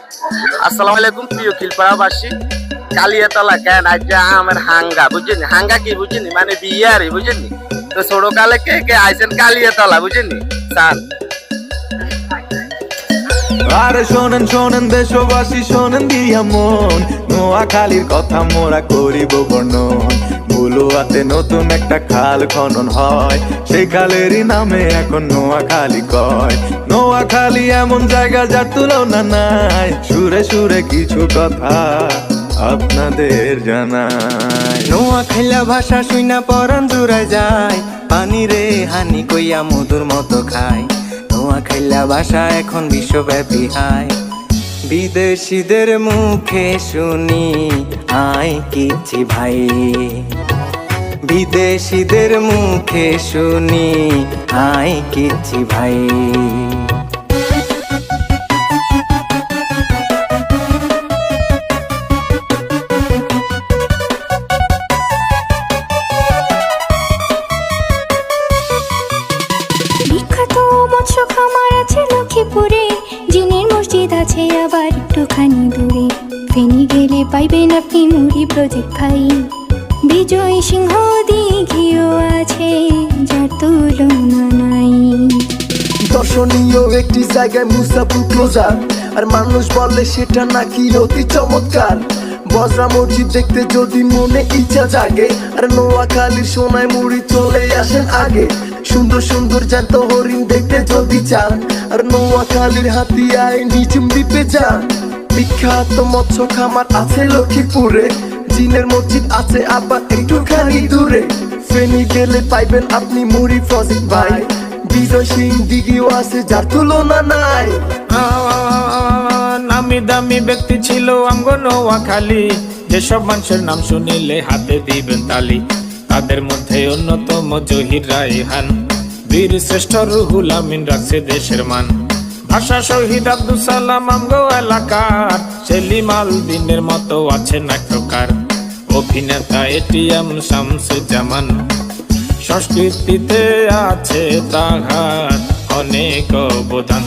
আসসালামু আলাইকুম প্রিয় খিলপাড়াবাসী। কালিয়াতলা কেন আজ আমার হাঙ্গা বুঝছেন, হাঙ্গা কি বুঝছেন মানে বিয়ারি বুঝছেন। তো ছোট কালে কে কে আইছেন কালিয়াতলা বুঝছেন সান। আরে শোনেন শোনেন দেশবাসী শোনেন দিয়া মন, নোয়াখালীর কথা মোরা করিব বর্ণন। ভুলুয়াতে নতুন একটা খাল খনন হয়, সেই খালেরই নামে এখন নোয়াখালী কয়। নোয়াখালী এমন জায়গা যার তুলনা নাই, সুরে সুরে কিছু কথা আপনাদের জানাই। নোয়াখাইলা ভাষা শুইনা পরান জুড়ায় যায়, পানি রে হানি কইয়া মধুর মতো খায়। নোয়াখাইলা ভাষা এখন বিশ্বব্যাপী হায়, বিদেশিদের মুখে শুনি আই কিছি ভাই। বিদেশিদের মুখে শুনি আই কিছি ভাই। বিখ্যাত মৎস্য খামার আছে লক্ষ্মীপুরে, জিনের মসজিদ আছে আবার একটুখানি দূরে। ফেনী গেলে পাইবেন আপনি মুড়ি প্রজেক্ট ভাই, বিজয় সিংহ দিঘিও আছে যার তুলনা নাই। দর্শনীয় একটি জায়গায় মুসাফু ক্লোজার, আর মানুষ বলে সেটা নাকি অতি চমৎকার। বজরা মসজিদ দেখতে যদি মনে ইচ্ছা জাগে, আর নোয়াখালীর সোনায় মুড়ি চলে আসেন আগে। সুন্দর সুন্দর জ্যান্ত হরিণ দেখতে যদি চান, আর নোয়াখালীর হাতিয়ায় নিঝুম দ্বীপে যান। বিখ্যাত মৎস্য খামার আছে লক্ষ্মীপুরে, জিনের মসজিদ আছে আবার একটুখানি দূরে। ফেনী গেলে পাইবেন আপনি মুড়ি প্রজেক্ট ভাই, বিজয় সিং দিঘিও আছে যার তুলনা নাই। নামি দামি ব্যক্তি ছিল আমগো নোয়াখালী, যেসব মানুষের নাম শুনিলে হাতে দিবেন তালি। তাদের মধ্যে অন্যতম জহির রায়হান, বীর শ্রেষ্ঠ রুহুল আমিন রাখছে দেশের মান। ভাষা শহীদ আব্দুল সালাম আমগো এলাকার, সেলিম আল দিনের মতো আছে নাট্যকার। অভিনেতা এটিএম শামসুজ্জামান, সংস্কৃতিতে আছে তাহার অনেক অবদান।